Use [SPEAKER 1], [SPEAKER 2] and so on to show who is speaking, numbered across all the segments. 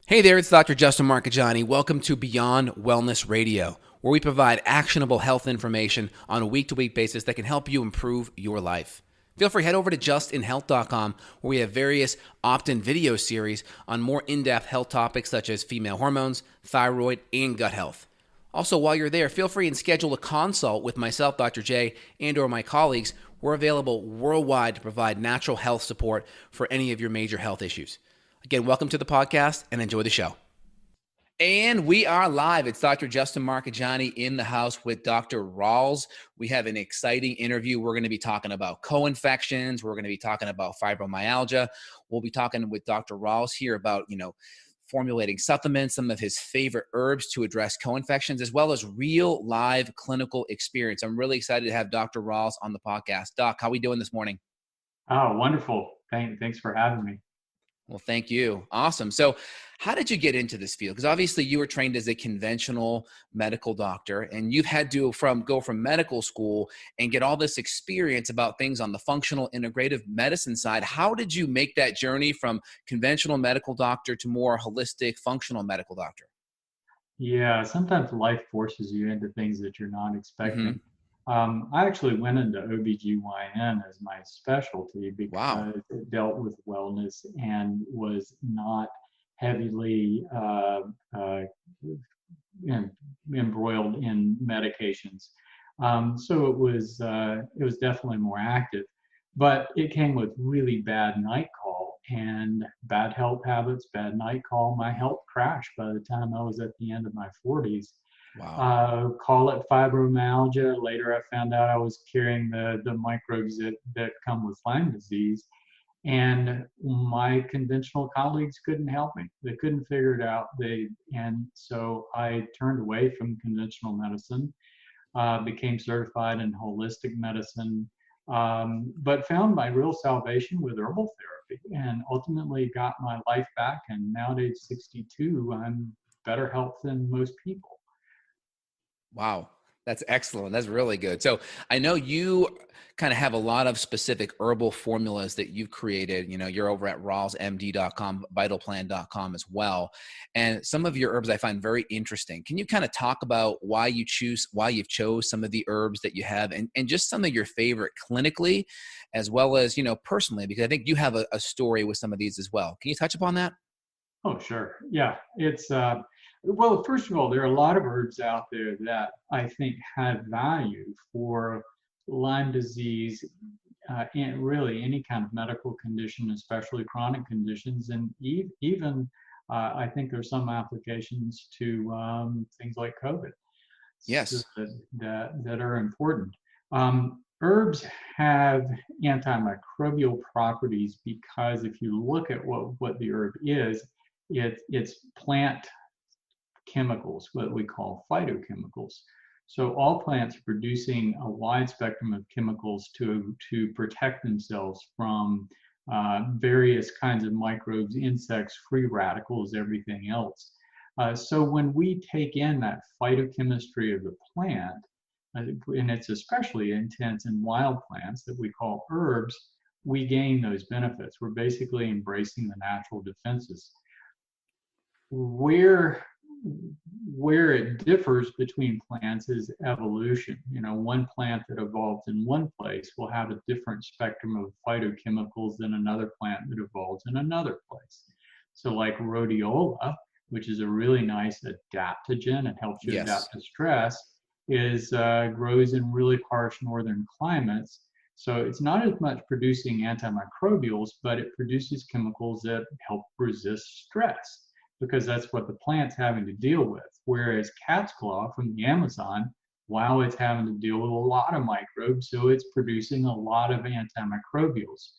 [SPEAKER 1] Hey there, it's Dr. Justin Marchegiani. Welcome to Beyond Wellness Radio, where we provide actionable health information on a week-to-week basis that can help you improve your life. Feel free to head over to justinhealth.com, where we have various opt-in video series on more in-depth health topics such as female hormones, thyroid, and gut health. Also, while you're there, feel free and schedule a consult with myself, Dr. J, and or my colleagues. We're available worldwide to provide natural health support for any of your major health issues. Again, welcome to the podcast and enjoy the show. And we are live. It's Dr. Justin Marchegiani in the house with Dr. Rawls. We have an exciting interview. We're going to be talking about co-infections. We're going to be talking about fibromyalgia. We'll be talking with Dr. Rawls here about, formulating supplements, some of his favorite herbs to address co-infections, as well as real live clinical experience. I'm really excited to have Dr. Rawls on the podcast. Doc, how are we doing this morning?
[SPEAKER 2] Oh, wonderful. Thanks for having me.
[SPEAKER 1] Well, thank you. Awesome. So how did you get into this field? Because obviously you were trained as a conventional medical doctor, and you've had to go from medical school and get all this experience about things on the functional integrative medicine side. How did you make that journey from conventional medical doctor to more holistic functional medical doctor?
[SPEAKER 2] Yeah, sometimes life forces you into things that you're not
[SPEAKER 1] Mm-hmm.
[SPEAKER 2] expecting. I actually went into OBGYN as my specialty
[SPEAKER 1] Wow.
[SPEAKER 2] because it dealt with wellness and was not heavily em- embroiled in medications. So it was definitely more active, but it came with really bad night call and bad health habits, bad night call. My health crashed by the time I was at the end of my 40s.
[SPEAKER 1] Wow.
[SPEAKER 2] Call it fibromyalgia. Later, I found out I was carrying the microbes that come with Lyme disease. And my conventional colleagues couldn't help me. They couldn't figure it out. And so I turned away from conventional medicine, became certified in holistic medicine, but found my real salvation with herbal therapy, and ultimately got my life back. And now at age 62, I'm better health than most people.
[SPEAKER 1] Wow. That's excellent. That's really good. So I know you kind of have a lot of specific herbal formulas that you've created. You're over at rawlsmd.com, vitalplan.com as well. And some of your herbs I find very interesting. Can you kind of talk about why you've chose some of the herbs that you have, and just some of your favorite clinically, as well as, personally, because I think you have a story with some of these as well. Can you touch upon that?
[SPEAKER 2] Oh, sure. Yeah. Well, first of all, there are a lot of herbs out there that I think have value for Lyme disease, and really any kind of medical condition, especially chronic conditions. And even I think there's some applications to things like COVID
[SPEAKER 1] Yes.
[SPEAKER 2] that are important. Herbs have antimicrobial properties because if you look at what the herb is, it's plant chemicals, what we call phytochemicals. So all plants are producing a wide spectrum of chemicals to protect themselves from various kinds of microbes, insects, free radicals, everything else. So when we take in that phytochemistry of the plant, and it's especially intense in wild plants that we call herbs, we gain those benefits. We're basically embracing the natural defenses. Where it differs between plants is evolution. One plant that evolves in one place will have a different spectrum of phytochemicals than another plant that evolves in another place. So like rhodiola, which is a really nice adaptogen, it helps you
[SPEAKER 1] Yes.
[SPEAKER 2] adapt to stress, is grows in really harsh northern climates. So it's not as much producing antimicrobials, but it produces chemicals that help resist stress because that's what the plant's having to deal with. Whereas cat's claw from the Amazon, wow, it's having to deal with a lot of microbes, so it's producing a lot of antimicrobials.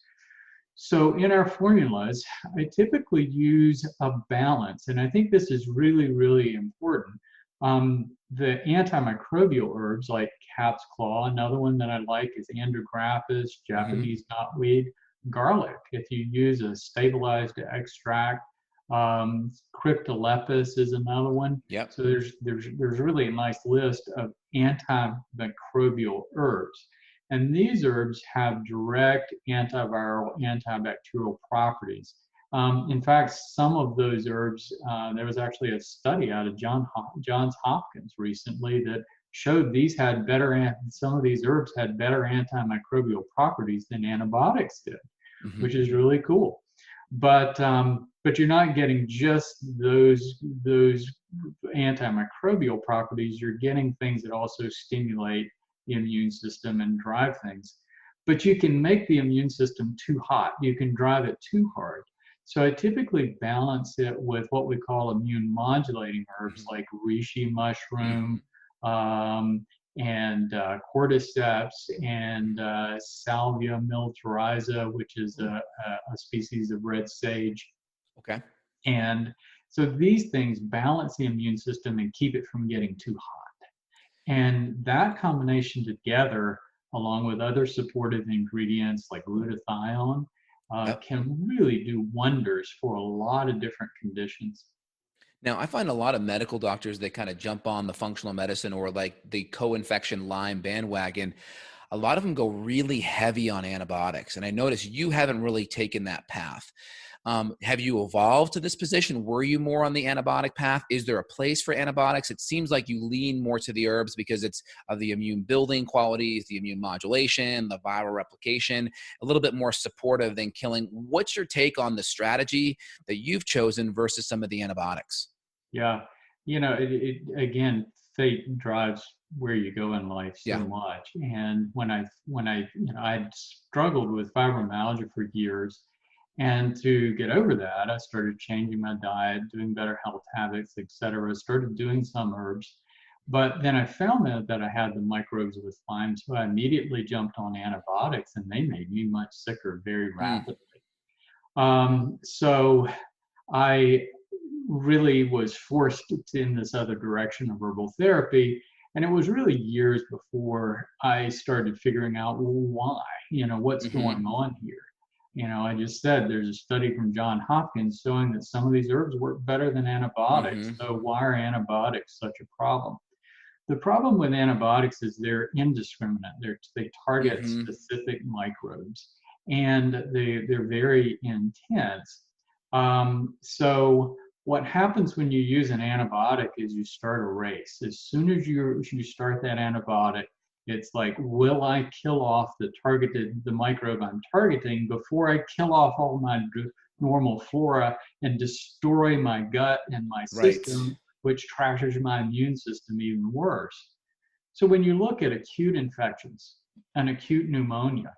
[SPEAKER 2] So in our formulas, I typically use a balance, and I think this is really, really important. The antimicrobial herbs like cat's claw, another one that I like is andrographis,
[SPEAKER 1] Mm-hmm.
[SPEAKER 2] Japanese knotweed, garlic. If you use a stabilized extract, cryptolepis is another one.
[SPEAKER 1] Yep.
[SPEAKER 2] So there's really a nice list of antimicrobial herbs. And these herbs have direct antiviral, antibacterial properties. In fact, some of those herbs, there was actually a study out of Johns Hopkins recently that showed some of these herbs had better antimicrobial properties than antibiotics did,
[SPEAKER 1] Hmm.
[SPEAKER 2] which is really cool. But you're not getting just those antimicrobial properties. You're getting things that also stimulate the immune system and drive things. But you can make the immune system too hot. You can drive it too hard. So I typically balance it with what we call immune modulating herbs
[SPEAKER 1] Hmm.
[SPEAKER 2] like reishi mushroom,
[SPEAKER 1] Hmm.
[SPEAKER 2] um, and cordyceps and salvia militariza, which is a species of red sage.
[SPEAKER 1] Okay.
[SPEAKER 2] And so these things balance the immune system and keep it from getting too hot. And that combination together, along with other supportive ingredients like glutathione,
[SPEAKER 1] Yep.
[SPEAKER 2] can really do wonders for a lot of different conditions.
[SPEAKER 1] Now, I find a lot of medical doctors that kind of jump on the functional medicine or like the co-infection Lyme bandwagon. A lot of them go really heavy on antibiotics. And I notice you haven't really taken that path. Have you evolved to this position? Were you more on the antibiotic path? Is there a place for antibiotics? It seems like you lean more to the herbs because it's of the immune building qualities, the immune modulation, the viral replication, a little bit more supportive than killing. What's your take on the strategy that you've chosen versus some of the antibiotics?
[SPEAKER 2] Yeah, again, fate drives where you go in life so
[SPEAKER 1] Yeah.
[SPEAKER 2] much. And I'd struggled with fibromyalgia for years, and to get over that, I started changing my diet, doing better health habits, etc. Started doing some herbs, but then I found out that I had the microbes with Lyme, so I immediately jumped on antibiotics, and they made me much sicker very
[SPEAKER 1] Mm.
[SPEAKER 2] rapidly. So I really was forced in this other direction of herbal therapy. And it was really years before I started figuring out, well, why, what's
[SPEAKER 1] Hmm.
[SPEAKER 2] going on here. I just said there's a study from John Hopkins showing that some of these herbs work better than antibiotics.
[SPEAKER 1] Hmm.
[SPEAKER 2] So why are antibiotics such a problem? The problem with antibiotics is they're indiscriminate. They target
[SPEAKER 1] Hmm.
[SPEAKER 2] specific microbes, and they're very intense. So what happens when you use an antibiotic is you start a race. As soon as you start that antibiotic, it's like, will I kill off the microbe I'm targeting before I kill off all my normal flora and destroy my gut and my
[SPEAKER 1] Right.
[SPEAKER 2] system, which trashes my immune system even worse. So when you look at acute infections, an acute pneumonia,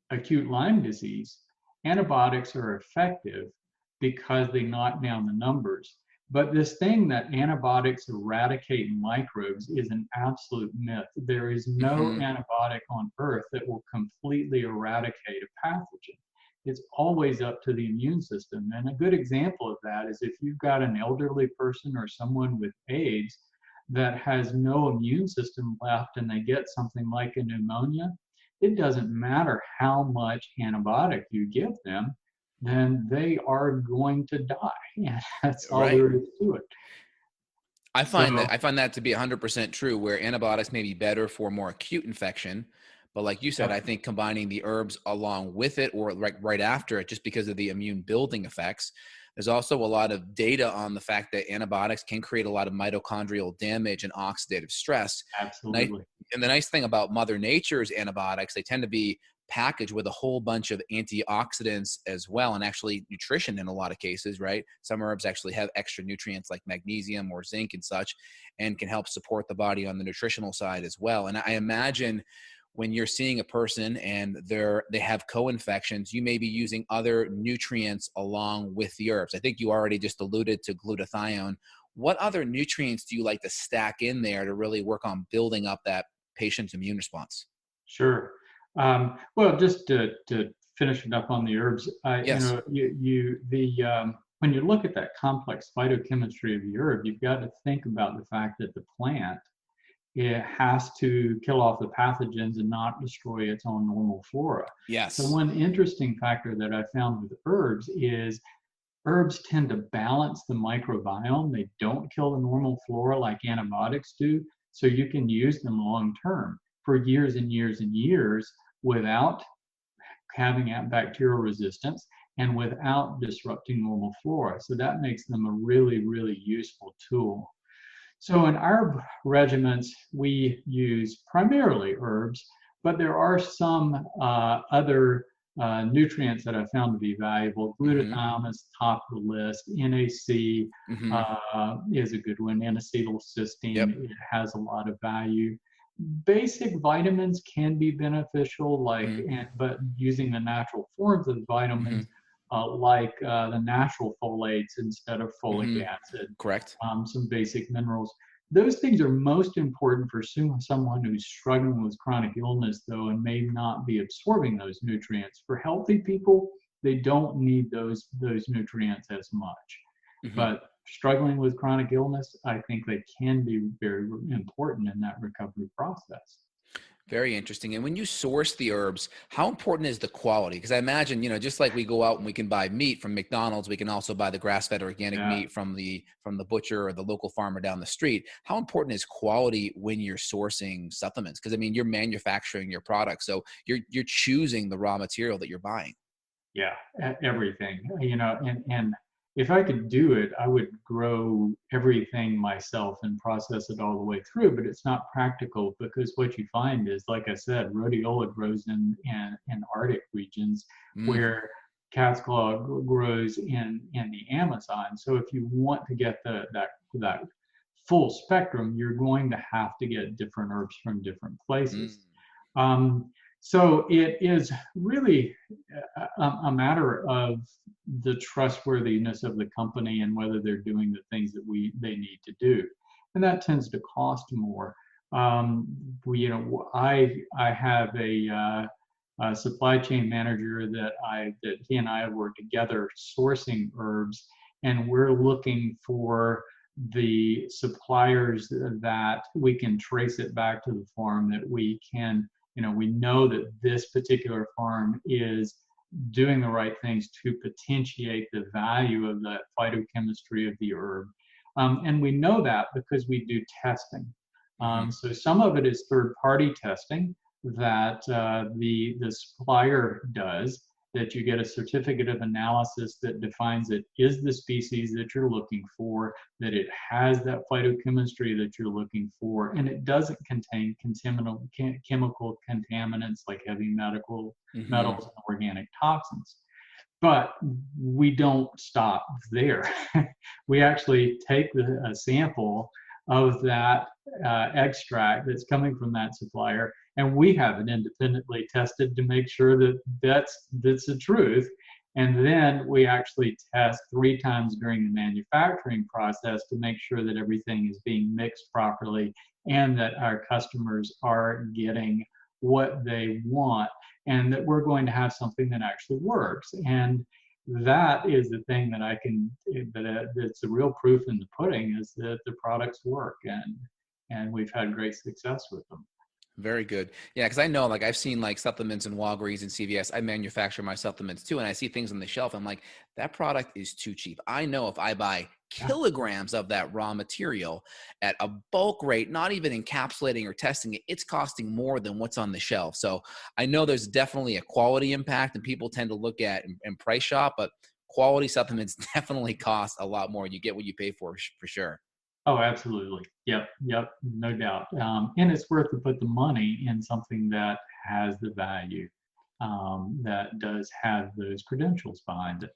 [SPEAKER 2] acute Lyme disease, antibiotics are effective because they knock down the numbers. But this thing that antibiotics eradicate microbes is an absolute myth. There is no
[SPEAKER 1] Hmm.
[SPEAKER 2] antibiotic on earth that will completely eradicate a pathogen. It's always up to the immune system. And a good example of that is if you've got an elderly person or someone with AIDS that has no immune system left and they get something like a pneumonia, it doesn't matter how much antibiotic you give them, then they are going to die. And that's all
[SPEAKER 1] Right.
[SPEAKER 2] there is to it. So,
[SPEAKER 1] I find that to be 100% true, where antibiotics may be better for more acute infection, but like you said,
[SPEAKER 2] yep,
[SPEAKER 1] I think combining the herbs along with it or right after it, just because of the immune building effects. There's also a lot of data on the fact that antibiotics can create a lot of mitochondrial damage and oxidative stress. And,
[SPEAKER 2] absolutely.
[SPEAKER 1] and the nice thing about Mother Nature's antibiotics, they tend to be packaged with a whole bunch of antioxidants as well, and actually nutrition in a lot of cases, right? Some herbs actually have extra nutrients like magnesium or zinc and such, and can help support the body on the nutritional side as well. And I imagine when you're seeing a person and they have co-infections, you may be using other nutrients along with the herbs. I think you already just alluded to glutathione. What other nutrients do you like to stack in there to really work on building up that patient's immune response?
[SPEAKER 2] Sure. Well, just to finish it up on the herbs,
[SPEAKER 1] Yes.
[SPEAKER 2] when you look at that complex phytochemistry of the herb, you've got to think about the fact that the plant, it has to kill off the pathogens and not destroy its own normal flora. So
[SPEAKER 1] Yes.
[SPEAKER 2] one interesting factor that I found with herbs is herbs tend to balance the microbiome. They don't kill the normal flora like antibiotics do. So you can use them long term for years and years and years without having bacterial resistance. and without disrupting normal flora. So that makes them a really, really useful tool. So in our regimens, we use primarily herbs, but there are some other nutrients that I found to be valuable.
[SPEAKER 1] Mm-hmm.
[SPEAKER 2] Glutathione is top of the list. NAC
[SPEAKER 1] Mm-hmm.
[SPEAKER 2] is a good one. N-acetylcysteine,
[SPEAKER 1] Yep.
[SPEAKER 2] it has a lot of value. Basic vitamins can be beneficial,
[SPEAKER 1] Mm-hmm.
[SPEAKER 2] but using the natural forms of the
[SPEAKER 1] Mm-hmm.
[SPEAKER 2] vitamins, the natural folates instead of folic
[SPEAKER 1] Mm-hmm.
[SPEAKER 2] acid,
[SPEAKER 1] Correct.
[SPEAKER 2] some basic minerals. Those things are most important for someone who's struggling with chronic illness, though, and may not be absorbing those nutrients. For healthy people, they don't need those nutrients as much.
[SPEAKER 1] Mm-hmm.
[SPEAKER 2] But struggling with chronic illness, I think they can be very important in that recovery process.
[SPEAKER 1] Very interesting. And when you source the herbs, how important is the quality? Because I imagine, just like we go out and we can buy meat from McDonald's, we can also buy the grass-fed organic
[SPEAKER 2] Yeah.
[SPEAKER 1] meat from the butcher or the local farmer down the street. How important is quality when you're sourcing supplements? Because I mean, you're manufacturing your product, so you're choosing the raw material that you're buying.
[SPEAKER 2] Yeah, everything, and if I could do it, I would grow everything myself and process it all the way through, but it's not practical because what you find is, like I said, rhodiola grows in Arctic regions
[SPEAKER 1] Mm,
[SPEAKER 2] where cat's claw grows in the Amazon. So if you want to get that full spectrum, you're going to have to get different herbs from different
[SPEAKER 1] mm,
[SPEAKER 2] places. Um, so it is really a matter of the trustworthiness of the company and whether they're doing the things that they need to do, and that tends to cost more. I have a supply chain manager that he and I work together sourcing herbs, and we're looking for the suppliers that we can trace it back to the farm, that we can, we know that this particular farm is doing the right things to potentiate the value of the phytochemistry of the herb. And we know that because we do testing.
[SPEAKER 1] mhm,
[SPEAKER 2] So some of it is third-party testing that the supplier does, that you get a certificate of analysis that defines it is the species that you're looking for, that it has that phytochemistry that you're looking for, and it doesn't contain chemical contaminants like heavy metals
[SPEAKER 1] mhm.
[SPEAKER 2] and organic toxins. But we don't stop there. We actually take a sample of that extract that's coming from that supplier, and we have it independently tested to make sure that that's the truth. And then we actually test 3 times during the manufacturing process to make sure that everything is being mixed properly and that our customers are getting what they want, and that we're going to have something that actually works. And that is the thing that that's the real proof in the pudding, is that the products work, and we've had great success with them.
[SPEAKER 1] Very good. Yeah, because I know, like, I've seen like supplements in Walgreens and CVS. I manufacture my supplements too, and I see things on the shelf. I'm like, that product is too cheap. I know if I buy
[SPEAKER 2] Yeah.
[SPEAKER 1] kilograms of that raw material at a bulk rate, not even encapsulating or testing it, it's costing more than what's on the shelf. So I know there's definitely a quality impact, and people tend to look at and price shop, but quality supplements definitely cost a lot more. You get what you pay for sure.
[SPEAKER 2] Oh, absolutely. Yep, yep, no doubt. And it's worth to put the money in something that has the value, that does have those credentials behind it.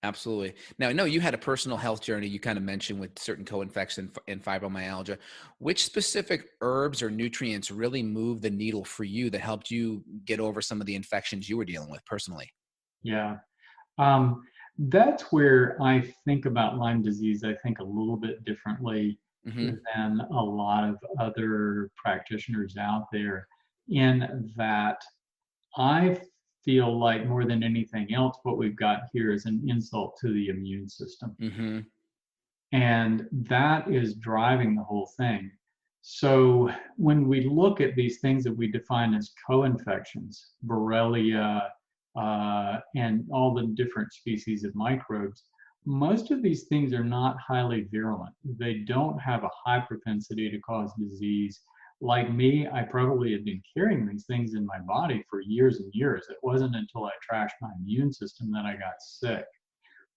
[SPEAKER 1] Absolutely. Now, I know you had a personal health journey you kind of mentioned with certain co-infection and fibromyalgia. Which specific herbs or nutrients really moved the needle for you that helped you get over some of the infections you were dealing with personally?
[SPEAKER 2] Yeah. Um, that's where I think about Lyme disease, I think a little bit differently
[SPEAKER 1] Mm-hmm.
[SPEAKER 2] than a lot of other practitioners out there, in that I feel like more than anything else, what we've got here is an insult to the immune system.
[SPEAKER 1] Mm-hmm.
[SPEAKER 2] And that is driving the whole thing. So when we look at these things that we define as co-infections, Borrelia, and all the different species of microbes, most of these things are not highly virulent. They don't have a high propensity to cause disease. like me, I probably had been carrying these things in my body for years and years. It wasn't until I trashed my immune system that I got sick.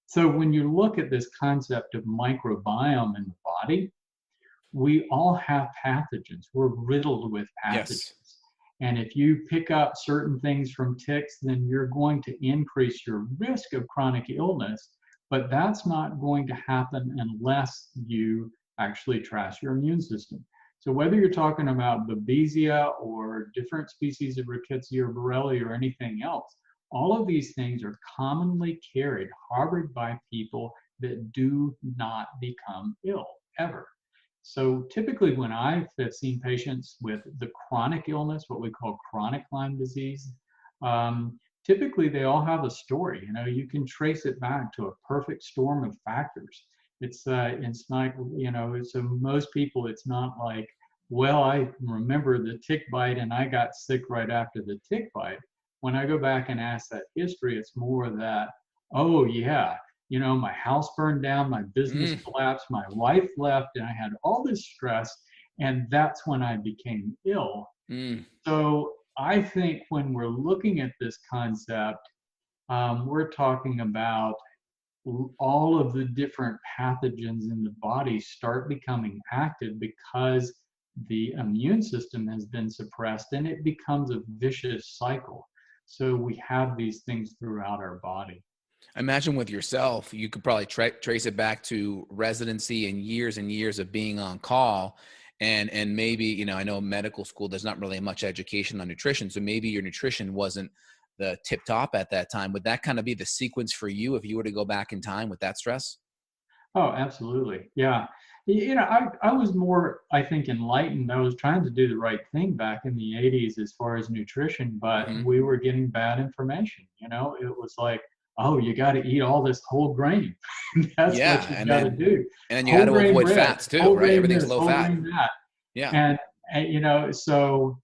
[SPEAKER 2] So when you look at this concept of microbiome in the body, we all have pathogens. We're riddled with
[SPEAKER 1] Yes.
[SPEAKER 2] pathogens. And if you pick up certain things from ticks, then you're going to increase your risk of chronic illness. But that's not going to happen unless you actually trash your immune system. So whether you're talking about Babesia or different species of Rickettsia or Borrelia or anything else, all of these things are commonly carried, harbored by people that do not become ill ever. So typically when I've seen patients with the chronic illness, what we call chronic Lyme disease, typically they all have a story. You know, you can trace it back to a perfect storm of factors. It's not, you know, so most people, it's not like, well, I remember the tick bite and I got sick right after the tick bite. When I go back and ask that history, it's more that, oh yeah, you know, my house burned down, my business collapsed, my wife left, and I had all this stress, and that's when I became ill.
[SPEAKER 1] Mm.
[SPEAKER 2] So I think when we're looking at this concept, we're talking about all of the different pathogens in the body start becoming active because the immune system has been suppressed, and it becomes a vicious cycle. So we have these things throughout our body.
[SPEAKER 1] Imagine with yourself, you could probably trace it back to residency and years of being on call. And maybe, you know, I know medical school, there's not really much education on nutrition. So maybe your nutrition wasn't the tip top at that time. Would that kind of be the sequence for you if you were to go back in time with that stress?
[SPEAKER 2] Oh, absolutely. Yeah. You know, I was more, I think, enlightened. I was trying to do the right thing back in the 80s as far as nutrition, but
[SPEAKER 1] Mm-hmm.
[SPEAKER 2] we were getting bad information. You know, it was like, oh, you got to eat all this whole grain. That's
[SPEAKER 1] Yeah.
[SPEAKER 2] what you got to do.
[SPEAKER 1] And then you got
[SPEAKER 2] Whole
[SPEAKER 1] to
[SPEAKER 2] grain
[SPEAKER 1] avoid
[SPEAKER 2] bread,
[SPEAKER 1] fats too,
[SPEAKER 2] whole
[SPEAKER 1] right?
[SPEAKER 2] grain
[SPEAKER 1] Everything's
[SPEAKER 2] this,
[SPEAKER 1] low
[SPEAKER 2] whole
[SPEAKER 1] fat.
[SPEAKER 2] grain that.
[SPEAKER 1] Yeah.
[SPEAKER 2] And you know, so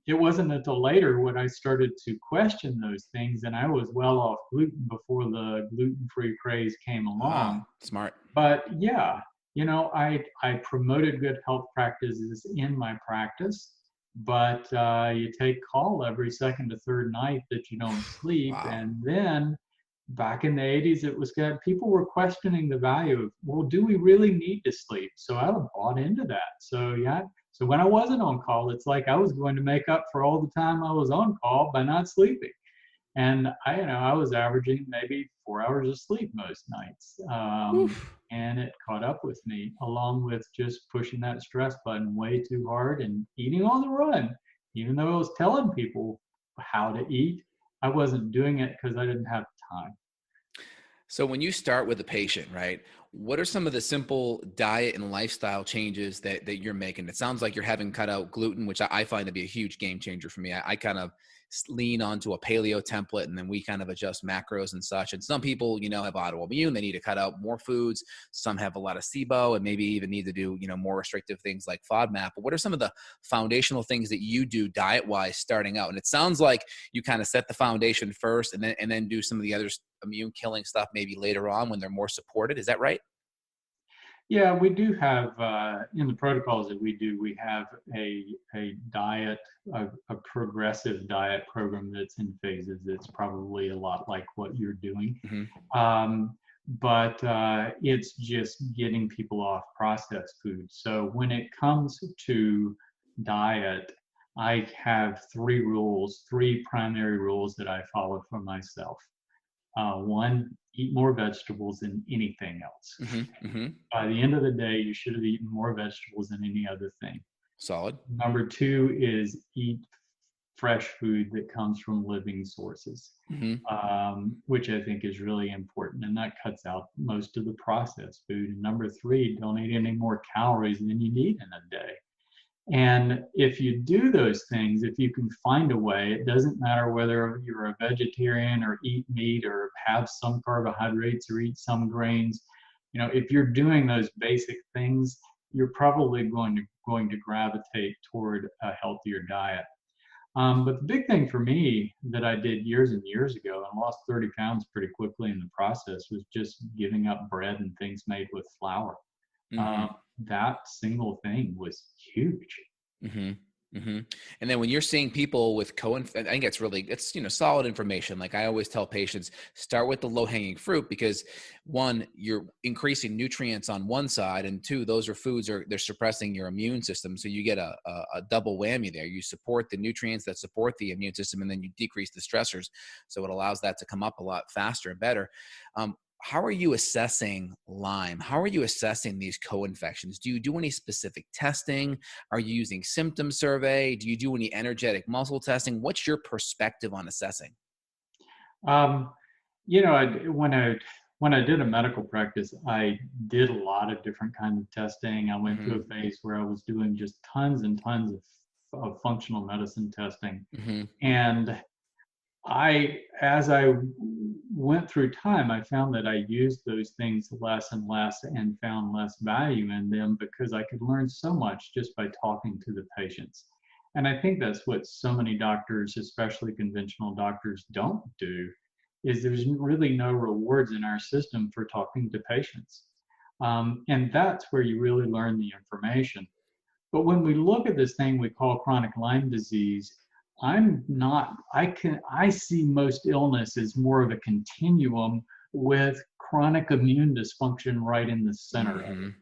[SPEAKER 2] it wasn't until later when I started to question those things, and I was well off gluten before the gluten-free craze came along.
[SPEAKER 1] Smart.
[SPEAKER 2] But yeah, you know, I promoted good health practices in my practice, but you take call every second to third night that you don't sleep.
[SPEAKER 1] Wow.
[SPEAKER 2] And then back in the 80s, it was good. People were questioning the value of, well, do we really need to sleep? So I bought into that. So yeah. So when I wasn't on call, it's like I was going to make up for all the time I was on call by not sleeping. And I, you know, I was averaging maybe 4 hours of sleep most nights.
[SPEAKER 1] Oof.
[SPEAKER 2] And it caught up with me, along with just pushing that stress button way too hard and eating on the run. Even though I was telling people how to eat, I wasn't doing it because I didn't have time.
[SPEAKER 1] So when you start with a patient, right, what are some of the simple diet and lifestyle changes that you're making? It sounds like you're having cut out gluten, which I find to be a huge game changer for me. I kind of lean onto a paleo template, and then we kind of adjust macros and such. And some people, you know, have autoimmune. They need to cut out more foods. Some have a lot of SIBO and maybe even need to do, you know, more restrictive things like FODMAP. But what are some of the foundational things that you do diet-wise starting out? And it sounds like you kind of set the foundation first and then do some of the other immune killing stuff maybe later on when they're more supported. Is that right?
[SPEAKER 2] Yeah, we do have in the protocols that we do, we have a diet, a progressive diet program that's in phases. It's probably a lot like what you're doing,
[SPEAKER 1] Mm-hmm.
[SPEAKER 2] but it's just getting people off processed food. So when it comes to diet, I have three primary rules that I follow for myself. One, eat more vegetables than anything else.
[SPEAKER 1] Mm-hmm. Mm-hmm.
[SPEAKER 2] By the end of the day, you should have eaten more vegetables than any other thing.
[SPEAKER 1] Solid.
[SPEAKER 2] Number two is eat fresh food that comes from living sources,
[SPEAKER 1] Mm-hmm.
[SPEAKER 2] which I think is really important. And that cuts out most of the processed food. And number three, don't eat any more calories than you need in a day. And if you do those things, if you can find a way, it doesn't matter whether you're a vegetarian or eat meat or have some carbohydrates or eat some grains. You know, if you're doing those basic things, you're probably going to gravitate toward a healthier diet. But the big thing for me that I did years and years ago and lost 30 pounds pretty quickly in the process was just giving up bread and things made with flour.
[SPEAKER 1] Mm-hmm.
[SPEAKER 2] Um, that single thing was huge.
[SPEAKER 1] Mm-hmm. Mm-hmm. And then when you're seeing people with I think it's solid information. Like I always tell patients, start with the low hanging fruit, because one, you're increasing nutrients on one side, and two, those are foods they're suppressing your immune system. So you get a double whammy there. You support the nutrients that support the immune system, and then you decrease the stressors. So it allows that to come up a lot faster and better. How are you assessing Lyme? How are you assessing these co-infections? Do you do any specific testing? Are you using symptom survey? Do you do any energetic muscle testing? What's your perspective on assessing?
[SPEAKER 2] Um, when I did a medical practice, I did a lot of different kinds of testing. I went
[SPEAKER 1] Mm-hmm.
[SPEAKER 2] through a phase where I was doing just tons and tons of functional medicine testing.
[SPEAKER 1] Mm-hmm.
[SPEAKER 2] And as I went through time, I found that I used those things less and less and found less value in them because I could learn so much just by talking to the patients. And I think that's what so many doctors, especially conventional doctors, don't do, is there's really no rewards in our system for talking to patients. And that's where you really learn the information. But when we look at this thing we call chronic Lyme disease, I see most illness as more of a continuum with chronic immune dysfunction right in the center of
[SPEAKER 1] Mm-hmm.
[SPEAKER 2] it.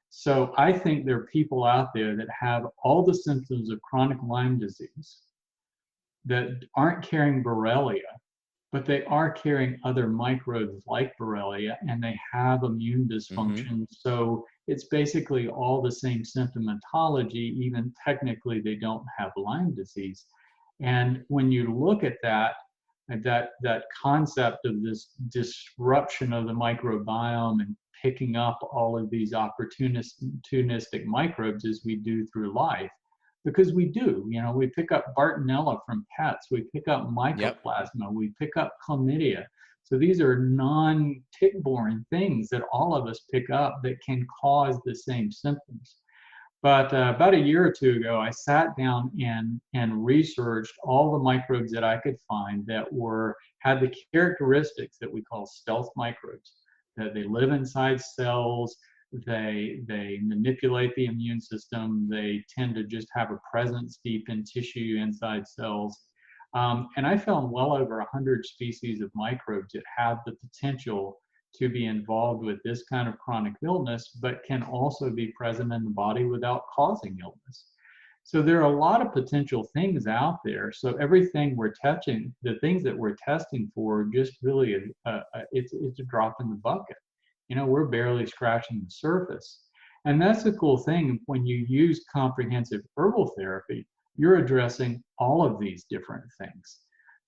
[SPEAKER 2] So I think there are people out there that have all the symptoms of chronic Lyme disease that aren't carrying Borrelia, but they are carrying other microbes like Borrelia, and they have immune
[SPEAKER 1] Mm-hmm.
[SPEAKER 2] dysfunction. So it's basically all the same symptomatology, even technically they don't have Lyme disease. And when you look at that concept of this disruption of the microbiome and picking up all of these opportunistic microbes as we do through life, because we do, we pick up Bartonella from pets, we pick up
[SPEAKER 1] Yep.
[SPEAKER 2] mycoplasma, we pick up chlamydia. So these are non-tick-borne things that all of us pick up that can cause the same symptoms. But about a year or two ago, I sat down and researched all the microbes that I could find that had the characteristics that we call stealth microbes, that they live inside cells, they manipulate the immune system, they tend to just have a presence deep in tissue inside cells. And I found well over 100 species of microbes that have the potential to be involved with this kind of chronic illness, but can also be present in the body without causing illness. So there are a lot of potential things out there. So everything we're touching, the things that we're testing for, just really it's a drop in the bucket. We're barely scratching the surface. And that's the cool thing. When you use comprehensive herbal therapy, you're addressing all of these different things.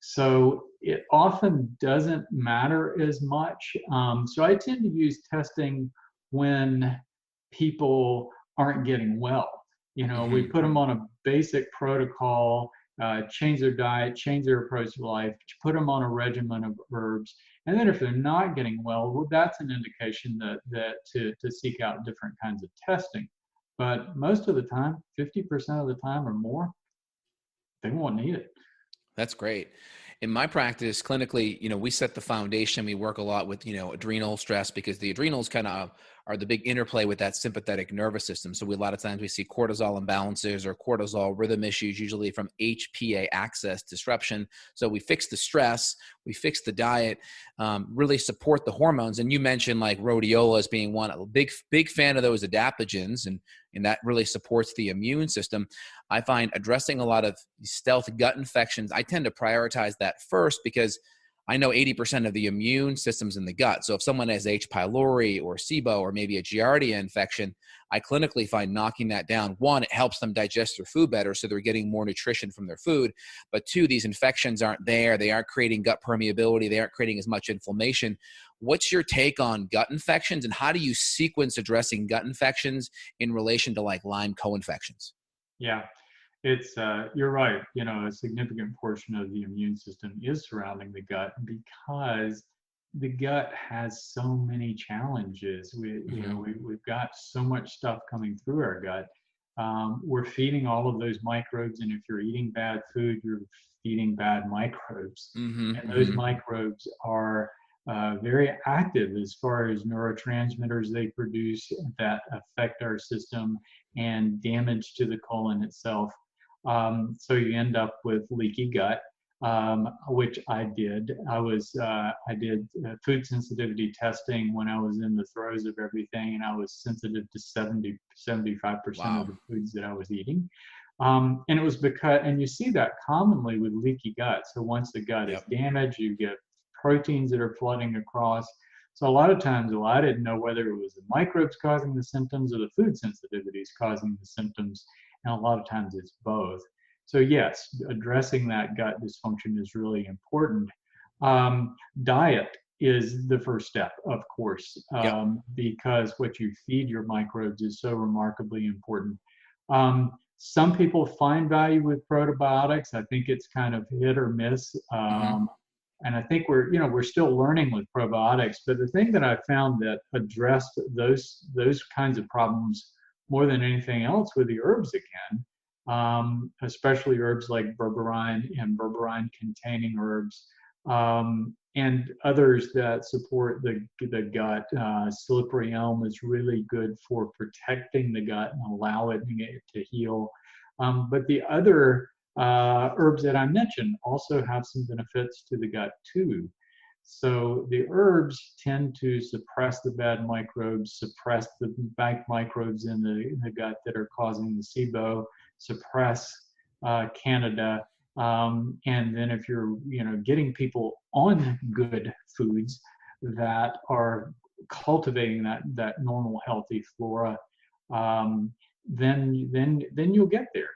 [SPEAKER 2] So it often doesn't matter as much. So I tend to use testing when people aren't getting well. We
[SPEAKER 1] Mm-hmm.
[SPEAKER 2] put them on a basic protocol, change their diet, change their approach to life, put them on a regimen of herbs. And then if they're not getting well, that's an indication that to seek out different kinds of testing. But most of the time, 50% of the time or more, they won't need it.
[SPEAKER 1] That's great. In my practice, clinically, we set the foundation. We work a lot with, adrenal stress, because the adrenals kind of are the big interplay with that sympathetic nervous system. So a lot of times we see cortisol imbalances or cortisol rhythm issues, usually from HPA axis disruption. So we fix the stress, we fix the diet, really support the hormones. And you mentioned like rhodiola as being one. A big fan of those adaptogens, and that really supports the immune system. I find addressing a lot of stealth gut infections, I tend to prioritize that first, because I know 80% of the immune system's in the gut. So if someone has H. pylori or SIBO or maybe a Giardia infection, I clinically find knocking that down, one, it helps them digest their food better, so they're getting more nutrition from their food. But two, these infections aren't there. They aren't creating gut permeability. They aren't creating as much inflammation. What's your take on gut infections, and how do you sequence addressing gut infections in relation to like Lyme co-infections?
[SPEAKER 2] Yeah. You're right. A significant portion of the immune system is surrounding the gut because the gut has so many challenges.
[SPEAKER 1] Mm-hmm.
[SPEAKER 2] We've got so much stuff coming through our gut. We're feeding all of those microbes, and if you're eating bad food, you're feeding bad microbes.
[SPEAKER 1] Mm-hmm.
[SPEAKER 2] And those
[SPEAKER 1] Mm-hmm.
[SPEAKER 2] microbes are very active as far as neurotransmitters they produce that affect our system and damage to the colon itself. So you end up with leaky gut, which I did. I did food sensitivity testing when I was in the throes of everything, and I was sensitive to 75% of
[SPEAKER 1] Wow.
[SPEAKER 2] the foods that I was eating. And it was because, and you see that commonly with leaky gut. So once the gut is
[SPEAKER 1] Yep.
[SPEAKER 2] damaged, you get proteins that are flooding across. So a lot of times, well, I didn't know whether it was the microbes causing the symptoms or the food sensitivities causing the symptoms. And a lot of times it's both. So yes, addressing that gut dysfunction is really important. Diet is the first step, of course,
[SPEAKER 1] Yep.
[SPEAKER 2] because what you feed your microbes is so remarkably important. Some people find value with probiotics. I think it's kind of hit or miss.
[SPEAKER 1] Hmm.
[SPEAKER 2] And I think we're still learning with probiotics. But the thing that I found that addressed those kinds of problems more than anything else with the herbs again, especially herbs like berberine and berberine-containing herbs, and others that support the gut. Slippery elm is really good for protecting the gut and allowing it to heal. But the other herbs that I mentioned also have some benefits to the gut too. So the herbs tend to suppress the bad microbes, suppress the bad microbes in the gut that are causing the SIBO, suppress Candida. And then if you're getting people on good foods that are cultivating that normal healthy flora, then you'll get there.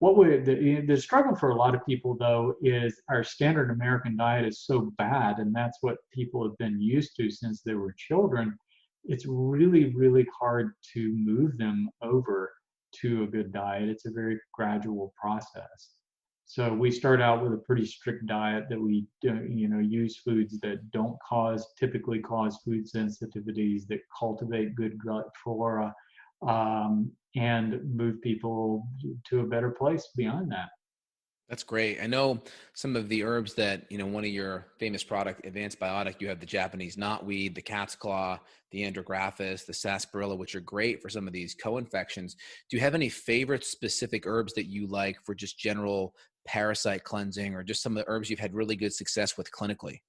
[SPEAKER 2] The struggle for a lot of people though is our standard American diet is so bad, and that's what people have been used to since they were children. It's really, really hard to move them over to a good diet. It's a very gradual process. So we start out with a pretty strict diet that we use foods that don't typically cause food sensitivities, that cultivate good gut flora, and move people to a better place beyond that.
[SPEAKER 1] That's great. I know some of the herbs that, one of your famous product, Advanced Biotic, you have the Japanese knotweed, the cat's claw, the andrographis, the sarsaparilla, which are great for some of these co-infections. Do you have any favorite specific herbs that you like for just general parasite cleansing, or just some of the herbs you've had really good success with clinically?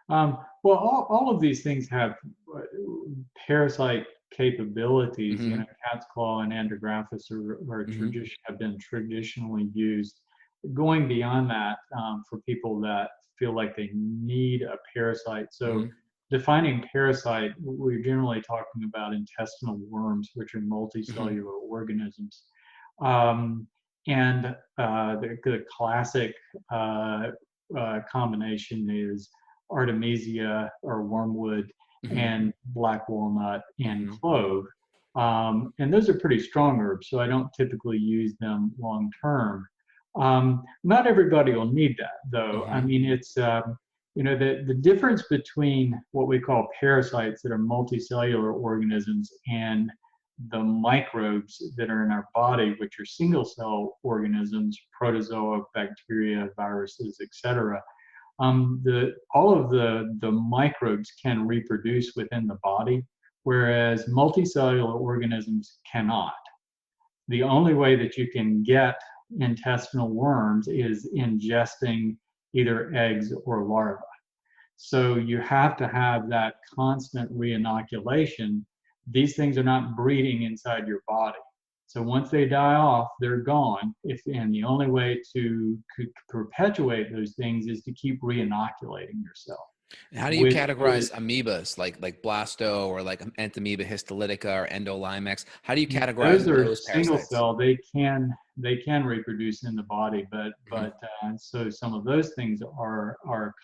[SPEAKER 2] Well, all of these things have parasite capabilities.
[SPEAKER 1] Hmm.
[SPEAKER 2] Cat's claw and andrographis
[SPEAKER 1] Hmm.
[SPEAKER 2] have been traditionally used. Going beyond that, for people that feel like they need a parasite. So
[SPEAKER 1] Hmm.
[SPEAKER 2] defining parasite, we're generally talking about intestinal worms, which are
[SPEAKER 1] Hmm.
[SPEAKER 2] multicellular organisms. Um, and the classic combination is artemisia or wormwood
[SPEAKER 1] Hmm.
[SPEAKER 2] and black walnut and
[SPEAKER 1] Hmm.
[SPEAKER 2] clove. And those are pretty strong herbs, so I don't typically use them long term. Not everybody will need that, though. I
[SPEAKER 1] Hmm.
[SPEAKER 2] mean, it's the difference between what we call parasites that are multicellular organisms and the microbes that are in our body, which are single cell organisms, protozoa, bacteria, viruses, etc. All of the microbes can reproduce within the body, whereas multicellular organisms cannot. The only way that you can get intestinal worms is ingesting either eggs or larvae. So you have to have that constant reinoculation. These things are not breeding inside your body. So once they die off, they're gone. And the only way to perpetuate those things is to keep reinoculating yourself.
[SPEAKER 1] And how do you
[SPEAKER 2] With
[SPEAKER 1] categorize amoebas like blasto or like entamoeba histolytica or endolimex? How do you categorize
[SPEAKER 2] those are
[SPEAKER 1] those
[SPEAKER 2] single
[SPEAKER 1] parasites?
[SPEAKER 2] cell. They can reproduce in the body, but
[SPEAKER 1] Hmm.
[SPEAKER 2] so some of those things are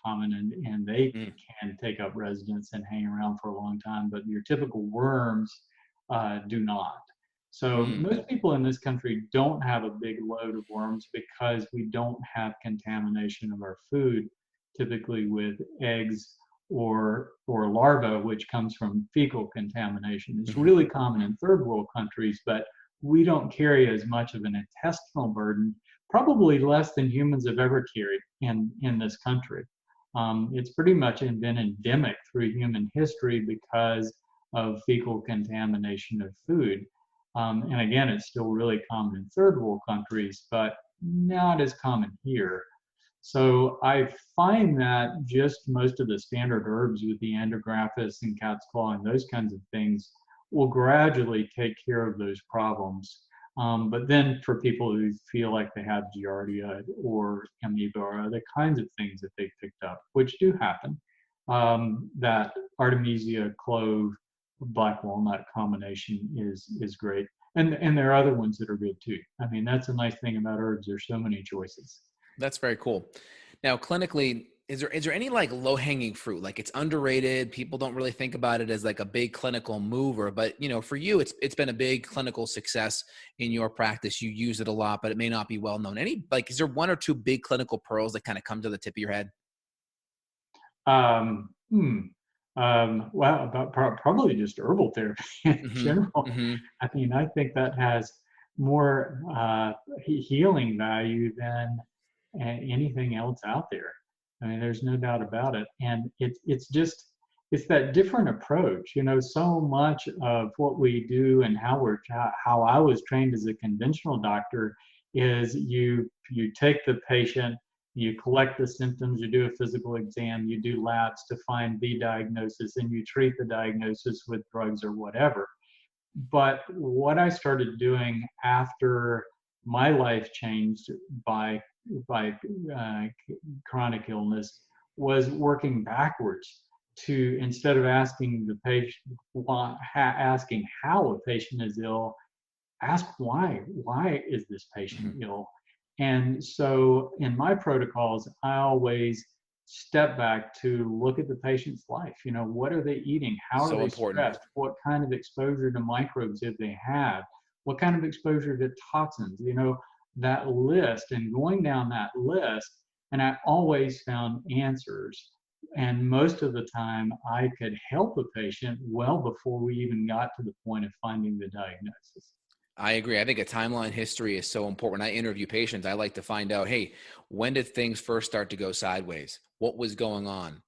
[SPEAKER 2] common, and they
[SPEAKER 1] Mm.
[SPEAKER 2] can take up residence and hang around for a long time. But your typical worms do not. So
[SPEAKER 1] Mm.
[SPEAKER 2] most people in this country don't have a big load of worms because we don't have contamination of our food, typically with eggs or larvae, which comes from fecal contamination. It's
[SPEAKER 1] Hmm.
[SPEAKER 2] really common in third world countries, but we don't carry as much of an intestinal burden, probably less than humans have ever carried in this country. It's pretty much been endemic through human history because of fecal contamination of food. And again, it's still really common in third world countries, but not as common here. So I find that just most of the standard herbs with the andrographis and cat's claw and those kinds of things will gradually take care of those problems. But then for people who feel like they have giardia or amoeba or other kinds of things that they picked up, which do happen, that artemisia, clove, black walnut combination is great. And there are other ones that are good too. I mean, that's a nice thing about herbs. There's so many choices.
[SPEAKER 1] That's very cool. Now, clinically, is there any like low hanging fruit? Like it's underrated. People don't really think about it as like a big clinical mover, but you know, for you, it's been a big clinical success in your practice. You use it a lot, but it may not be well known. Is there one or two big clinical pearls that kind of come to the tip of your head?
[SPEAKER 2] Um, hmm. Well, probably just herbal therapy in
[SPEAKER 1] Mm-hmm.
[SPEAKER 2] general.
[SPEAKER 1] Mm-hmm.
[SPEAKER 2] I mean, I think that has more healing value than anything else out there. I mean, there's no doubt about it. And it's just it's that different approach. You know, so much of what we do and how I was trained as a conventional doctor is you take the patient, you collect the symptoms, you do a physical exam, you do labs to find the diagnosis, and you treat the diagnosis with drugs or whatever. But what I started doing after my life changed by by chronic illness was working backwards to, instead of asking the patient, asking how a patient is ill, ask why is this patient
[SPEAKER 1] Mm-hmm.
[SPEAKER 2] ill. And so in my protocols I always step back to look at the patient's life. You know, what are they eating, how are
[SPEAKER 1] So
[SPEAKER 2] they
[SPEAKER 1] important.
[SPEAKER 2] stressed, what kind of exposure to microbes have they had, what kind of exposure to toxins, you know, that list, and going down that list. And I always found answers, and most of the time I could help a patient well before we even got to the point of finding the diagnosis.
[SPEAKER 1] I agree. I think a timeline history is so important. When I interview patients, I like to find out, hey, when did things first start to go sideways? What was going on?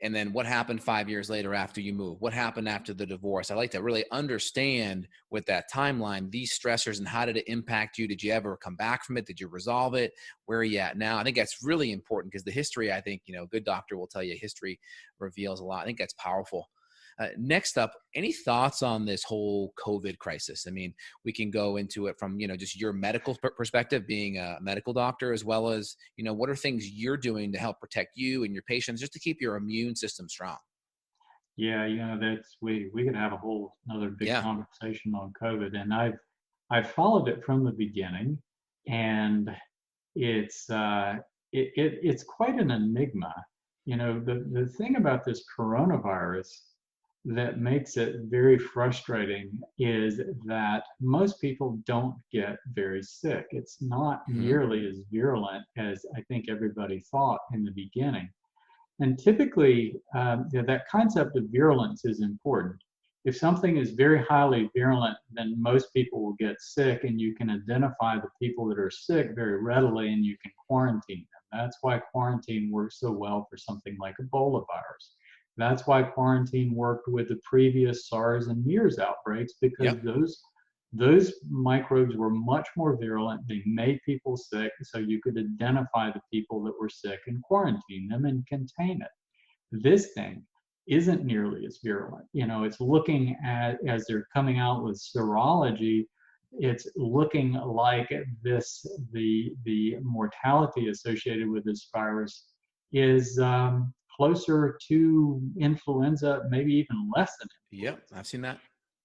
[SPEAKER 1] And then what happened 5 years later after you moved? What happened after the divorce? I like to really understand with that timeline, these stressors, and how did it impact you? Did you ever come back from it? Did you resolve it? Where are you at now? I think that's really important because the history, I think, you know, a good doctor will tell you history reveals a lot. I think that's powerful. Next up, any thoughts on this whole COVID crisis? I mean, we can go into it from, you know, just your medical perspective, being a medical doctor, as well as, you know, what are things you're doing to help protect you and your patients just to keep your immune system strong?
[SPEAKER 2] Yeah, you know, that's we could have a whole another big
[SPEAKER 1] Yeah.
[SPEAKER 2] conversation on COVID, and I've followed it from the beginning, and it's it's quite an enigma. You know, the thing about this coronavirus that makes it very frustrating is that most people don't get very sick. It's not
[SPEAKER 1] Hmm.
[SPEAKER 2] nearly as virulent as I think everybody thought in the beginning. And typically, that concept of virulence is important. If something is very highly virulent, then most people will get sick, and you can identify the people that are sick very readily, and you can quarantine them. That's why quarantine works so well for something like Ebola virus. That's why quarantine worked with the previous SARS and MERS outbreaks, because
[SPEAKER 1] Yep.
[SPEAKER 2] those microbes were much more virulent. They made people sick, so you could identify the people that were sick and quarantine them and contain it. This thing isn't nearly as virulent. You know, it's looking at, as they're coming out with serology, it's looking like the mortality associated with this virus is closer to influenza, maybe even less than
[SPEAKER 1] Yep.
[SPEAKER 2] influenza.
[SPEAKER 1] I've seen that.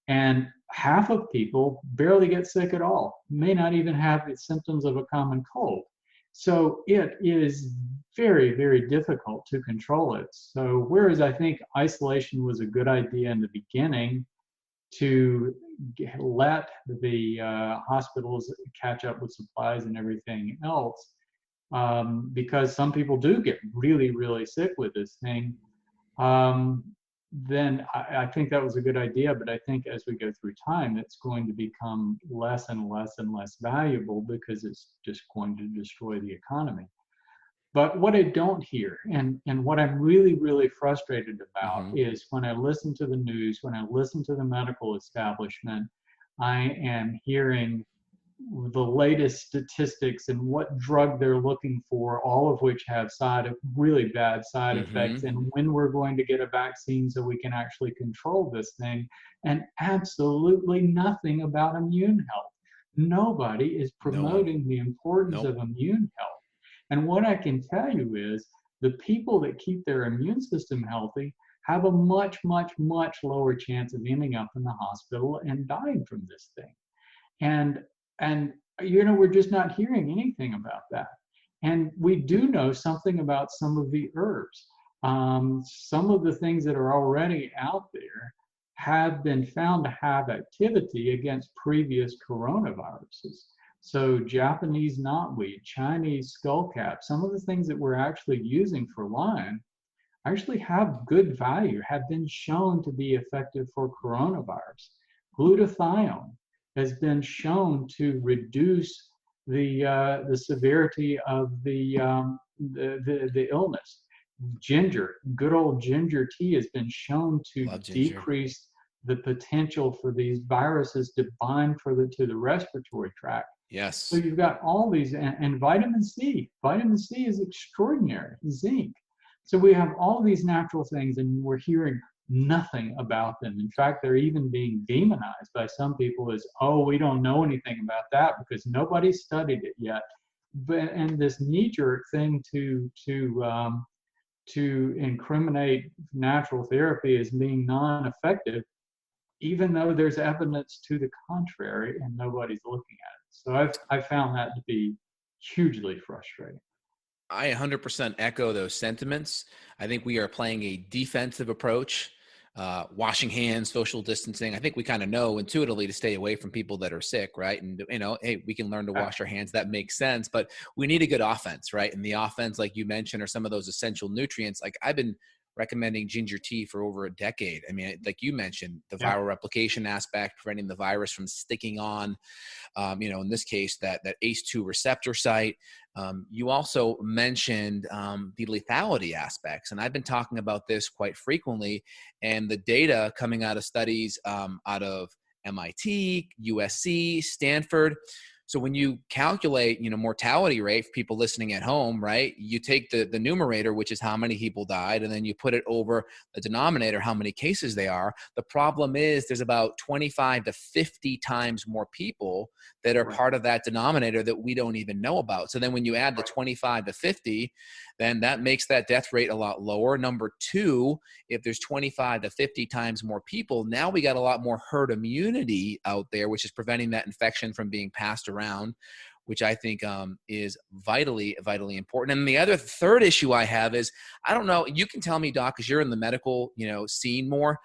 [SPEAKER 2] And half of people barely get sick at all, may not even have the symptoms of a common cold. So it is very, very difficult to control it. So, whereas I think isolation was a good idea in the beginning to let the hospitals catch up with supplies and everything else, because some people do get really, really sick with this thing, um, then I think that was a good idea. But I think as we go through time, it's going to become less and less and less valuable because it's just going to destroy the economy. But what I don't hear, and what I'm really, really frustrated about,
[SPEAKER 1] Hmm.
[SPEAKER 2] is when I listen to the news, when I listen to the medical establishment, I am hearing the latest statistics and what drug they're looking for, all of which have really bad side effects,
[SPEAKER 1] Hmm.
[SPEAKER 2] and when we're going to get a vaccine so we can actually control this thing, and absolutely nothing about immune health. Nobody is
[SPEAKER 1] No one.
[SPEAKER 2] promoting the importance
[SPEAKER 1] Nope.
[SPEAKER 2] of immune health. And what I can tell you is the people that keep their immune system healthy have a much, much, much lower chance of ending up in the hospital and dying from this thing. And and we're just not hearing anything about that. And we do know something about some of the herbs. Some of the things that are already out there have been found to have activity against previous coronaviruses. So Japanese knotweed, Chinese skullcap, some of the things that we're actually using for Lyme actually have good value, have been shown to be effective for coronavirus. Glutathione has been shown to reduce the severity of the illness. Ginger, good old ginger tea, has been shown to
[SPEAKER 1] Love ginger.
[SPEAKER 2] decrease the potential for these viruses to bind to the respiratory tract. So
[SPEAKER 1] Yes.
[SPEAKER 2] you've got all these, and vitamin C. Vitamin C is extraordinary. Zinc. So we have all these natural things, and we're hearing nothing about them. In fact, they're even being demonized by some people as, oh, we don't know anything about that because nobody studied it yet. But and this knee-jerk thing to incriminate natural therapy as being non-effective, even though there's evidence to the contrary, and nobody's looking at it. So I've found that to be hugely frustrating.
[SPEAKER 1] I 100% echo those sentiments. I think we are playing a defensive approach, washing hands, social distancing. I think we kind of know intuitively to stay away from people that are sick, right? And, hey, we can learn to wash our hands. That makes sense. But we need a good offense, right? And the offense, like you mentioned, are some of those essential nutrients. Like I've been recommending ginger tea for over a decade. I mean, like you mentioned, the
[SPEAKER 2] Yeah,
[SPEAKER 1] viral replication aspect, preventing the virus from sticking on, in this case, that ACE2 receptor site. You also mentioned the lethality aspects, and I've been talking about this quite frequently. And the data coming out of studies out of MIT, USC, Stanford. So when you calculate, mortality rate for people listening at home, right? You take the numerator, which is how many people died, and then you put it over the denominator, how many cases they are. The problem is there's about 25 to 50 times more people that are
[SPEAKER 2] right,
[SPEAKER 1] part of that denominator that we don't even know about. So then when you add the 25 to 50, then that makes that death rate a lot lower. Number two, if there's 25 to 50 times more people, now we got a lot more herd immunity out there, which is preventing that infection from being passed around, which I think is vitally, vitally important. And the third issue I have is, I don't know, you can tell me, Doc, because you're in the medical, scene more.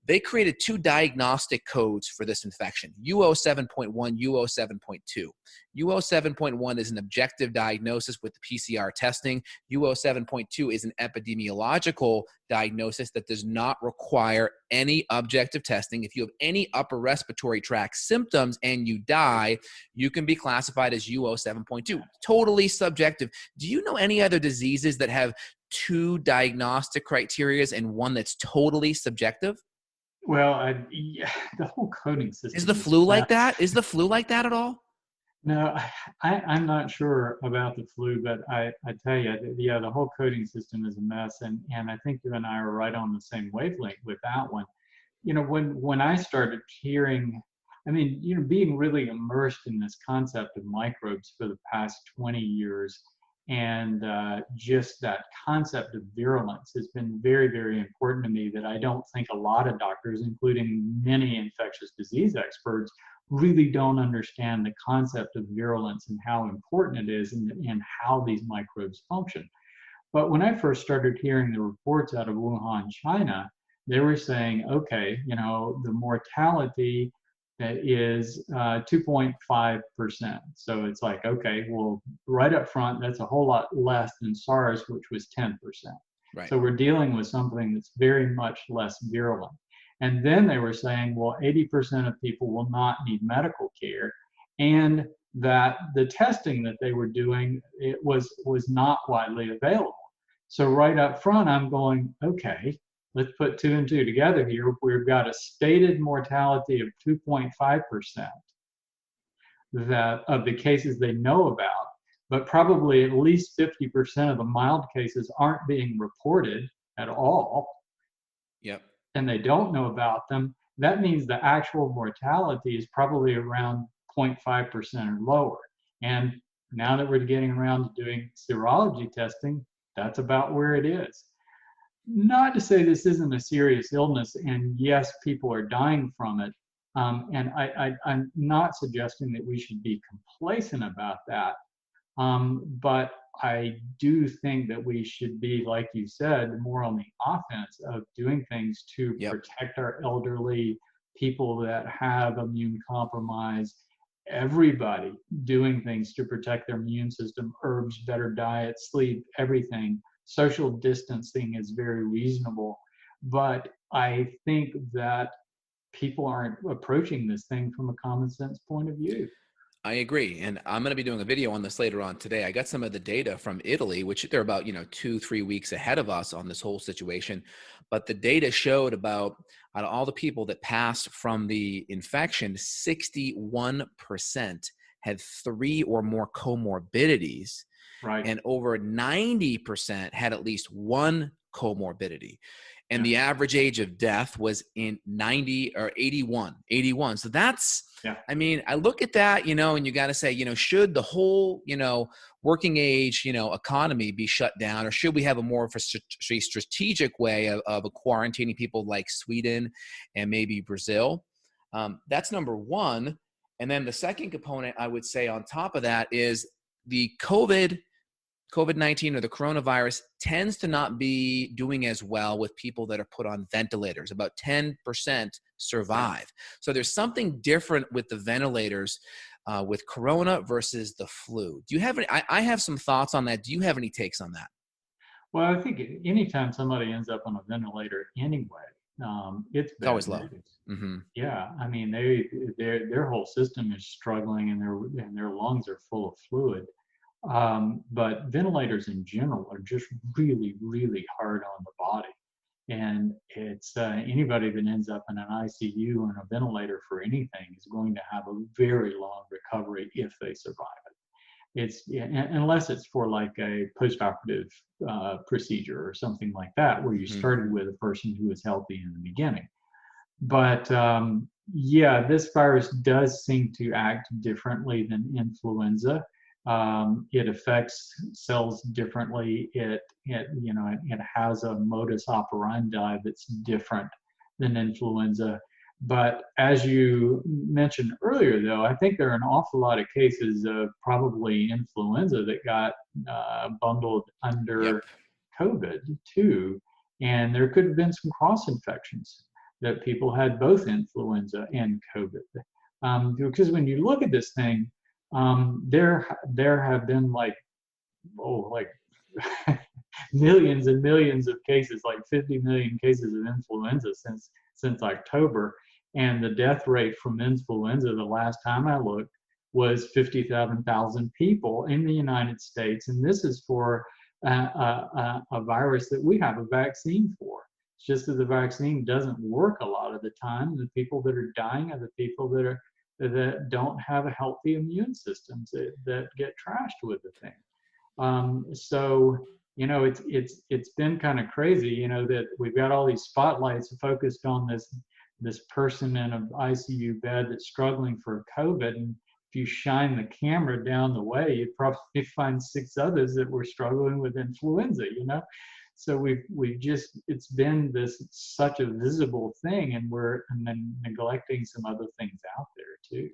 [SPEAKER 1] They created two diagnostic codes for this infection, UO7.1, UO7.2. UO7.1 is an objective diagnosis with the PCR testing. UO7.2 is an epidemiological diagnosis that does not require any objective testing. If you have any upper respiratory tract symptoms and you die, you can be classified as UO7.2. Totally subjective. Do you know any other diseases that have two diagnostic criterias and one that's totally subjective?
[SPEAKER 2] well, yeah, the whole coding
[SPEAKER 1] Is the
[SPEAKER 2] system is
[SPEAKER 1] flu like
[SPEAKER 2] messed.
[SPEAKER 1] that? Is the flu like that at all?
[SPEAKER 2] No, I'm not sure about the flu, but I tell you, yeah, the whole coding system is a mess, and I think you and I are right on the same wavelength with that one. When I started hearing, I mean, being really immersed in this concept of microbes for the past 20 years, and just that concept of virulence has been very, very important to me, that I don't think a lot of doctors, including many infectious disease experts, really don't understand the concept of virulence and how important it is, and how these microbes function. But when I first started hearing the reports out of Wuhan, China, they were saying, okay, the mortality is 2.5%. So it's like, okay, well, right up front, that's a whole lot less than SARS, which was 10%.
[SPEAKER 1] Right.
[SPEAKER 2] So we're dealing with something that's very much less virulent. And then they were saying, well, 80% of people will not need medical care. And that the testing that they were doing, it was not widely available. So right up front, I'm going, okay, let's put two and two together here. We've got a stated mortality of 2.5% that of the cases they know about, but probably at least 50% of the mild cases aren't being reported at all,
[SPEAKER 1] Yep.
[SPEAKER 2] and they don't know about them. That means the actual mortality is probably around 0.5% or lower. And now that we're getting around to doing serology testing, that's about where it is. Not to say this isn't a serious illness, and yes, people are dying from it. I'm not suggesting that we should be complacent about that. But I do think that we should be, like you said, more on the offense of doing things to
[SPEAKER 1] Yep.
[SPEAKER 2] protect our elderly, people that have immune compromise, everybody doing things to protect their immune system, herbs, better diet, sleep, everything. Social distancing is very reasonable. But I think that people aren't approaching this thing from a common sense point of view.
[SPEAKER 1] I agree. And I'm going to be doing a video on this later on today. I got some of the data from Italy, which they're about, 2-3 weeks ahead of us on this whole situation. But the data showed about out of all the people that passed from the infection, 61% had 3 or more comorbidities.
[SPEAKER 2] Right.
[SPEAKER 1] And over 90% had at least one comorbidity. And the average age of death was in 90 or 81. So that's, I mean, I look at that, and you got to say, should the whole, working age, economy be shut down, or should we have a more of a strategic way of quarantining people like Sweden and maybe Brazil? That's number one. And then the second component I would say on top of that is the COVID-19 or the coronavirus tends to not be doing as well with people that are put on ventilators. About 10% survive. So there's something different with the ventilators with corona versus the flu. Do you have any, I have some thoughts on that. Do you have any takes on that?
[SPEAKER 2] Well, I think anytime somebody ends up on a ventilator anyway, it's bad
[SPEAKER 1] always low.
[SPEAKER 2] news.
[SPEAKER 1] Mm-hmm.
[SPEAKER 2] Yeah, I mean, their whole system is struggling, and their lungs are full of fluid. But ventilators in general are just really, really hard on the body. And it's anybody that ends up in an ICU and a ventilator for anything is going to have a very long recovery if they survive it. Unless it's for like a postoperative procedure or something like that, where you started with a person who was healthy in the beginning. But yeah, this virus does seem to act differently than influenza. It affects cells differently. It has a modus operandi that's different than influenza. But as you mentioned earlier, though, I think there are an awful lot of cases of probably influenza that got bundled under COVID too. And there could have been some cross infections that people had both influenza and COVID. Because when you look at this thing, there have been like millions and millions of cases, like 50 million cases of influenza since October, and the death rate from influenza the last time I looked was 57,000 people in the United States, and this is for a virus that we have a vaccine for. It's just that the vaccine doesn't work a lot of the time. The people that are dying are the people that don't have a healthy immune system that get trashed with the thing. So it's been kind of crazy, that we've got all these spotlights focused on this person in an ICU bed that's struggling for COVID, and if you shine the camera down the way, you'd probably find 6 others that were struggling with influenza. So it's been such a visible thing, and then neglecting some other things out there too.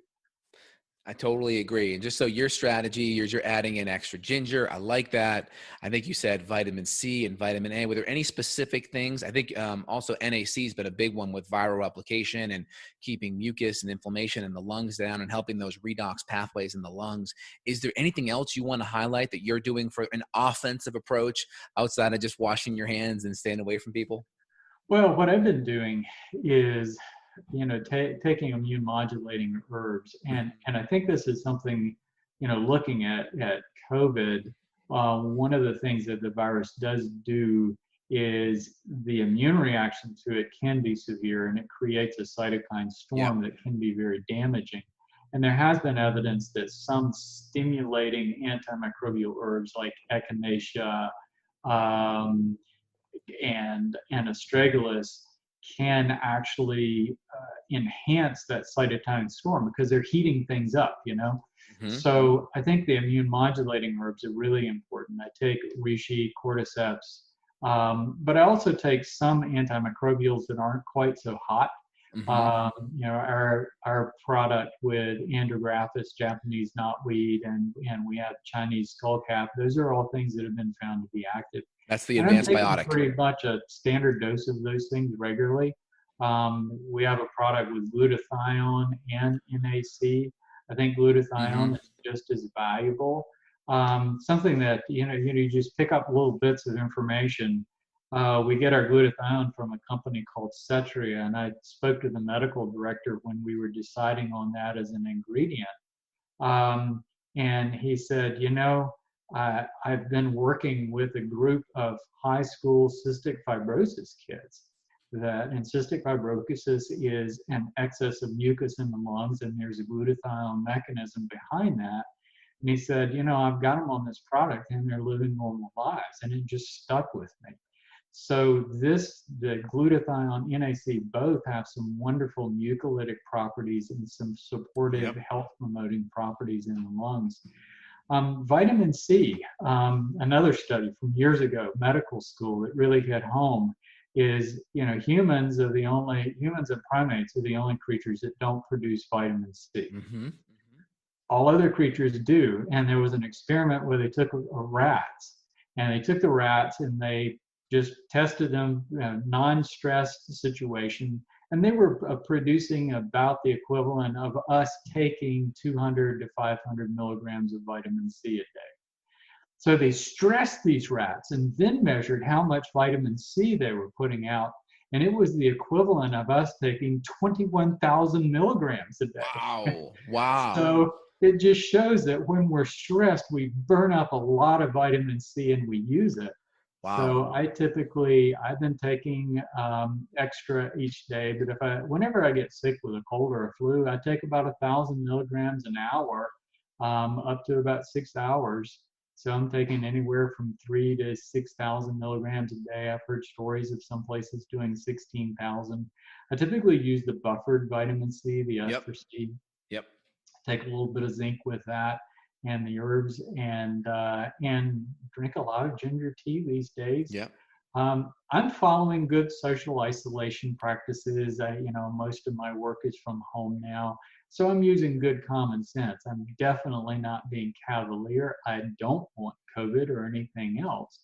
[SPEAKER 1] I totally agree. And just so your strategy, you're adding in extra ginger. I like that. I think you said vitamin C and vitamin A. Were there any specific things? I think also NAC has been a big one with viral replication and keeping mucus and inflammation in the lungs down and helping those redox pathways in the lungs. Is there anything else you want to highlight that you're doing for an offensive approach outside of just washing your hands and staying away from people?
[SPEAKER 2] Well, what I've been doing is taking immune modulating herbs, and I think this is something looking at COVID, one of the things that the virus does do is the immune reaction to it can be severe, and it creates a cytokine
[SPEAKER 1] Yep.
[SPEAKER 2] storm that can be very damaging. And there has been evidence that some stimulating antimicrobial herbs like echinacea um, and astragalus can actually enhance that cytokine storm because they're heating things up,
[SPEAKER 1] Mm-hmm.
[SPEAKER 2] So I think the immune modulating herbs are really important. I take reishi, cordyceps, but I also take some antimicrobials that aren't quite so hot.
[SPEAKER 1] Mm-hmm.
[SPEAKER 2] Our product with andrographis, Japanese knotweed, and we have Chinese skullcap. Those are all things that have been found to be active.
[SPEAKER 1] That's the
[SPEAKER 2] And I'm
[SPEAKER 1] advanced
[SPEAKER 2] taking
[SPEAKER 1] biotic.
[SPEAKER 2] pretty much a standard dose of those things regularly. We have a product with glutathione and NAC. I think
[SPEAKER 1] Mm-hmm.
[SPEAKER 2] glutathione is just as valuable. Something that you just pick up little bits of information. We get our glutathione from a company called Cetria, and I spoke to the medical director when we were deciding on that as an ingredient. Um, and he said, I've been working with a group of high school cystic fibrosis kids. And cystic fibrosis is an excess of mucus in the lungs, and there's a glutathione mechanism behind that. And he said, I've got them on this product, and they're living normal lives, and it just stuck with me. So the glutathione, NAC, both have some wonderful mucolytic properties and some supportive health promoting properties in the lungs. Vitamin C, another study from years ago, medical school, that really hit home is, humans and primates are the only creatures that don't produce vitamin C.
[SPEAKER 1] Mm-hmm.
[SPEAKER 2] All other creatures do. And there was an experiment where they took rats, and they took the rats and they just tested them in a non-stressed situation, and they were producing about the equivalent of us taking 200 to 500 milligrams of vitamin C a day. So they stressed these rats and then measured how much vitamin C they were putting out, and it was the equivalent of us taking 21,000 milligrams a day.
[SPEAKER 1] Wow.
[SPEAKER 2] So it just shows that when we're stressed, we burn up a lot of vitamin C and we use it.
[SPEAKER 1] Wow.
[SPEAKER 2] So I've been taking extra each day, but whenever I get sick with a cold or a flu, I take about 1,000 milligrams an hour, up to about 6 hours. So I'm taking anywhere from 3 to 6,000 milligrams a day. I've heard stories of some places doing 16,000. I typically use the buffered vitamin C, the ester C.
[SPEAKER 1] Yep.
[SPEAKER 2] Take a little bit of zinc with that, and the herbs, and drink a lot of ginger tea these days.
[SPEAKER 1] Yep.
[SPEAKER 2] I'm following good social isolation practices. Most of my work is from home now, so I'm using good common sense. I'm definitely not being cavalier. I don't want COVID or anything else.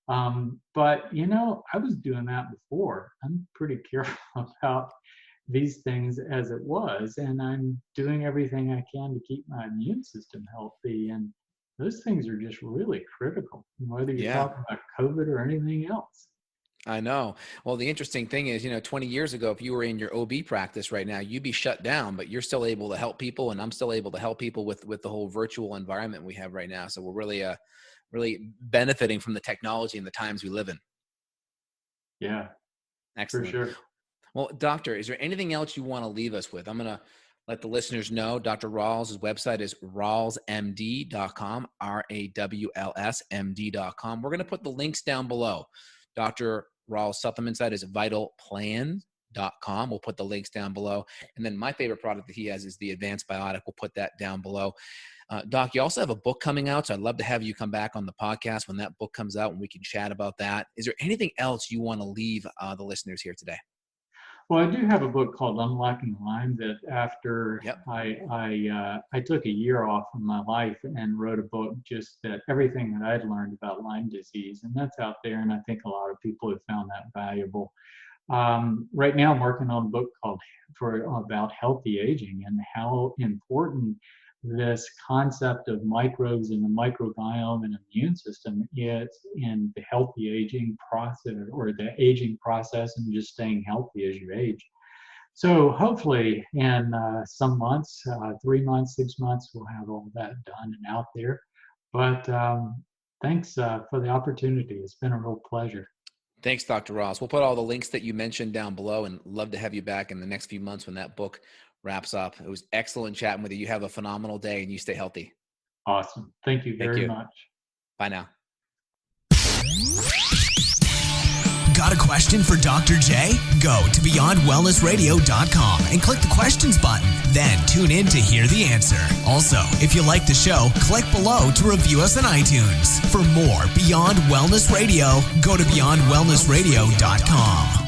[SPEAKER 2] But I was doing that before. I'm pretty careful about these things as it was, and I'm doing everything I can to keep my immune system healthy. And those things are just really critical, whether you're talking about COVID or anything else.
[SPEAKER 1] I know. Well, the interesting thing is, 20 years ago, if you were in your OB practice right now, you'd be shut down, but you're still able to help people, and I'm still able to help people with the whole virtual environment we have right now. So we're really benefiting from the technology and the times we live in.
[SPEAKER 2] Yeah,
[SPEAKER 1] excellent.
[SPEAKER 2] For sure.
[SPEAKER 1] Well, doctor, is there anything else you want to leave us with? I'm going to let the listeners know Dr. Rawls' website is rawlsmd.com, RAWLSMD.com. We're going to put the links down below. Dr. Rawls' supplement site is vitalplan.com. We'll put the links down below. And then my favorite product that he has is the Advanced Biotic. We'll put that down below. Doc, you also have a book coming out, so I'd love to have you come back on the podcast when that book comes out and we can chat about that. Is there anything else you want to leave the listeners here today?
[SPEAKER 2] Well, I do have a book called Unlocking Lyme that after I took a year off of my life and wrote a book just that everything that I'd learned about Lyme disease, and that's out there, and I think a lot of people have found that valuable. Right now I'm working on a book about healthy aging and how important this concept of microbes and the microbiome and immune system is in the healthy aging process, or the aging process, and just staying healthy as you age. So hopefully in some months, 3 months, 6 months, we'll have all that done and out there. But thanks for the opportunity. It's been a real pleasure.
[SPEAKER 1] Thanks, Dr. Ross. We'll put all the links that you mentioned down below, and love to have you back in the next few months when that book wraps up. It was excellent chatting with you. You have a phenomenal day and you stay healthy.
[SPEAKER 2] Awesome. Thank you very much.
[SPEAKER 1] Bye now.
[SPEAKER 3] Got a question for Dr. J? Go to beyondwellnessradio.com and click the questions button. Then tune in to hear the answer. Also, if you like the show, click below to review us on iTunes. For more Beyond Wellness Radio, go to beyondwellnessradio.com.